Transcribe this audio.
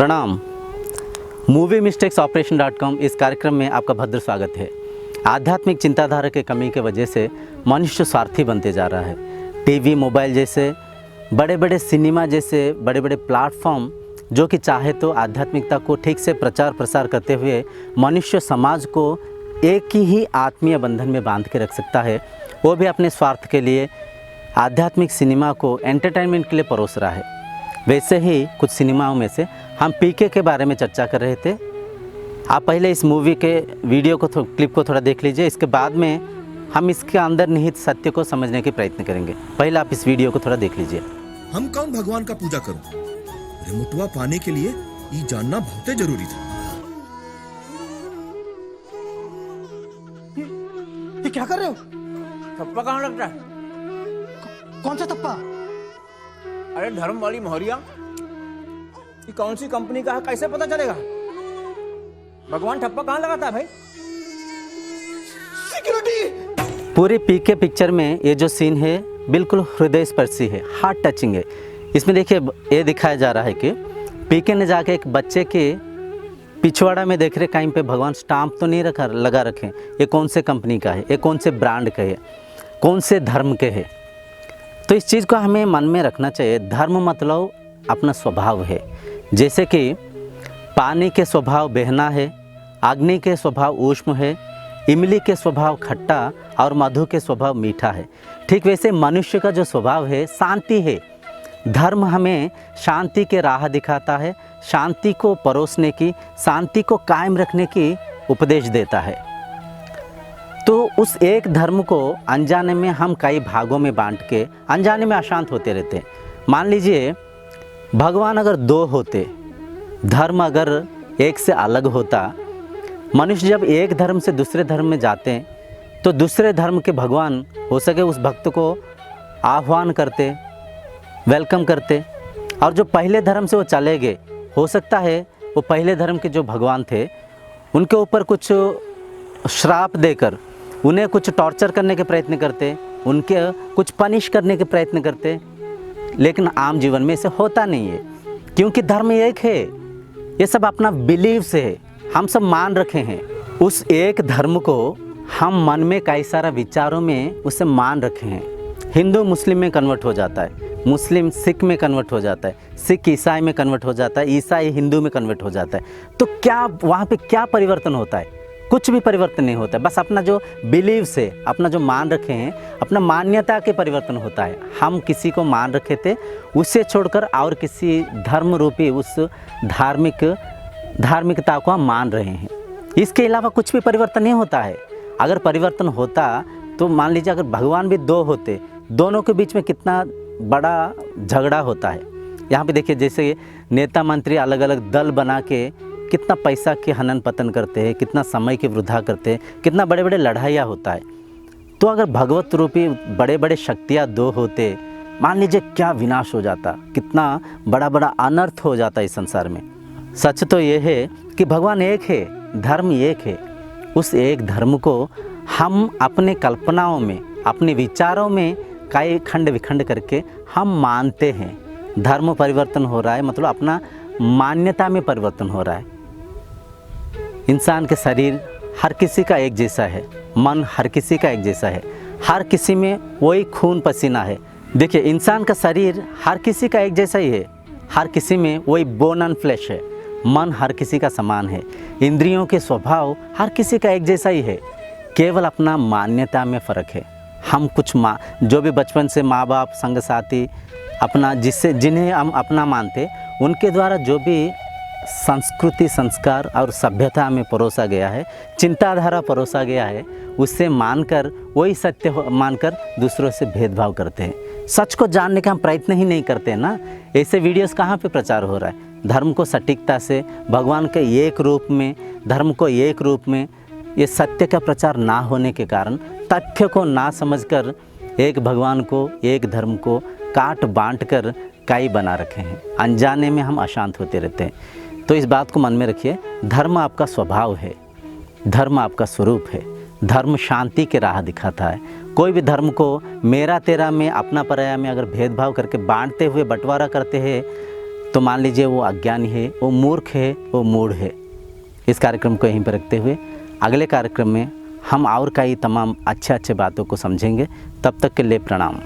प्रणाम। Movie mistakes ऑपरेशन.com इस कार्यक्रम में आपका भद्र स्वागत है। आध्यात्मिक चिंताधारा की कमी की वजह से मनुष्य स्वार्थी बनते जा रहा है। टीवी, मोबाइल जैसे बड़े बड़े सिनेमा जैसे बड़े बड़े प्लेटफॉर्म जो कि चाहे तो आध्यात्मिकता को ठीक से प्रचार प्रसार करते हुए मनुष्य समाज को एक ही आत्मीय बंधन में बांध के रख सकता है, वो भी अपने स्वार्थ के लिए आध्यात्मिक सिनेमा को एंटरटेनमेंट के लिए परोस रहा है। वैसे ही कुछ सिनेमाओं में से हम पीके के बारे में चर्चा कर रहे थे। आप पहले इस मूवी के वीडियो को क्लिप को थोड़ा देख लीजिए, इसके बाद में हम इसके अंदर निहित सत्य को समझने के प्रयत्न करेंगे। पहले आप इस वीडियो को थोड़ा देख लीजिए। हम कौन भगवान का पूजा करूं? रिमोटवा पाने के लिए ये जानना बहुत जरूरी था। ये क्या कर रहे हो? थप्पा कहाँ लगता है? कौन सा थप्पा? अरे धर्म वाली मोहरिया, ये कौन सी कंपनी का है, कैसे पता चलेगा? भगवान ठप्पा कहाँ लगाता है भाई? सिक्योरिटी। पूरी पीके पिक्चर में ये जो सीन है बिल्कुल हृदय स्पर्शी है, हार्ट टचिंग है। इसमें देखिए ये दिखाया जा रहा है कि पीके ने जाके एक बच्चे के पिछवाड़ा में देख रहे कहीं पे भगवान स्टाम्प तो नहीं लगा रखे, ये कौन से कंपनी का है, ये कौन से ब्रांड का है, कौन से धर्म के है। तो इस चीज़ को हमें मन में रखना चाहिए। धर्म मतलब अपना स्वभाव है। जैसे कि पानी के स्वभाव बहना है, अग्नि के स्वभाव ऊष्म है, इमली के स्वभाव खट्टा और मधु के स्वभाव मीठा है, ठीक वैसे मनुष्य का जो स्वभाव है शांति है। धर्म हमें शांति के राह दिखाता है, शांति को परोसने की, शांति को कायम रखने की उपदेश देता है। तो उस एक धर्म को अनजाने में हम कई भागों में बांट के अनजाने में अशांत होते रहते हैं। मान लीजिए भगवान अगर दो होते, धर्म अगर एक से अलग होता, मनुष्य जब एक धर्म से दूसरे धर्म में जाते हैं तो दूसरे धर्म के भगवान हो सके उस भक्त को आह्वान करते, वेलकम करते, और जो पहले धर्म से वो चले गए, हो सकता है वो पहले धर्म के जो भगवान थे उनके ऊपर कुछ श्राप देकर उन्हें कुछ टॉर्चर करने के प्रयत्न करते, उनके कुछ पनिश करने के प्रयत्न करते। लेकिन आम जीवन में इसे होता नहीं है, क्योंकि धर्म एक है। ये सब अपना बिलीव से है, हम सब मान रखे हैं। उस एक धर्म को हम मन में कई सारा विचारों में उसे मान रखे हैं। हिंदू मुस्लिम में कन्वर्ट हो जाता है, मुस्लिम सिख में कन्वर्ट हो जाता है, सिख ईसाई में कन्वर्ट हो जाता है, ईसाई हिंदू में कन्वर्ट हो जाता है। तो क्या वहाँ पे क्या परिवर्तन होता है? कुछ भी परिवर्तन नहीं होता है। बस अपना जो बिलीव से, अपना जो मान रखे हैं, अपना मान्यता के परिवर्तन होता है। हम किसी को मान रखे थे, उसे छोड़कर और किसी धर्म रूपी उस धार्मिकता को हम मान रहे हैं। इसके अलावा कुछ भी परिवर्तन नहीं होता है। अगर परिवर्तन होता तो मान लीजिए अगर भगवान भी दो होते, दोनों के बीच में कितना बड़ा झगड़ा होता है। यहाँ पे देखिए जैसे नेता मंत्री अलग अलग दल बना के कितना पैसा के हनन पतन करते हैं, कितना समय की वृथा करते हैं, कितना बड़े बड़े लड़ाइयाँ होता है। तो अगर भगवत रूपी बड़े बड़े शक्तियाँ दो होते, मान लीजिए क्या विनाश हो जाता, कितना बड़ा बड़ा अनर्थ हो जाता इस संसार में। सच तो ये है कि भगवान एक है, धर्म एक है। उस एक धर्म को हम अपने कल्पनाओं में, अपने विचारों में कई खंड विखंड करके हम मानते हैं। धर्म परिवर्तन हो रहा है मतलब अपना मान्यता में परिवर्तन हो रहा है। इंसान के शरीर हर किसी का एक जैसा है, मन हर किसी का एक जैसा है, हर किसी में वही खून पसीना है। देखिए इंसान का शरीर हर किसी का एक जैसा ही है, हर किसी में वही बोन एंड फ्लैश है, मन हर किसी का समान है, इंद्रियों के स्वभाव हर किसी का एक जैसा ही है, केवल अपना मान्यता में फ़र्क है। हम कुछ जो भी बचपन से माँ बाप, संग साथी, अपना जिन्हें हम अपना मानते, उनके द्वारा जो भी संस्कृति, संस्कार और सभ्यता में परोसा गया है, चिंताधारा परोसा गया है, उससे मानकर वही सत्य मानकर दूसरों से भेदभाव करते हैं। सच को जानने का हम प्रयत्न ही नहीं करते हैं ना। ऐसे वीडियोस कहाँ पे प्रचार हो रहा है? धर्म को सटीकता से, भगवान के एक रूप में, धर्म को एक रूप में, ये सत्य का प्रचार ना होने के कारण, तथ्य को ना समझकर एक भगवान को, एक धर्म को काट बांट कर कई बना रखे हैं। अनजाने में हम अशांत होते रहते हैं। तो इस बात को मन में रखिए, धर्म आपका स्वभाव है, धर्म आपका स्वरूप है। धर्म शांति के राह दिखाता है। कोई भी धर्म को मेरा तेरा में, अपना पराया में अगर भेदभाव करके बांटते हुए बंटवारा करते हैं तो मान लीजिए वो अज्ञानी है, वो मूर्ख है, वो मूढ़ है। इस कार्यक्रम को यहीं पर रखते हुए अगले कार्यक्रम में हम और कई तमाम अच्छे अच्छे बातों को समझेंगे। तब तक के लिए प्रणाम।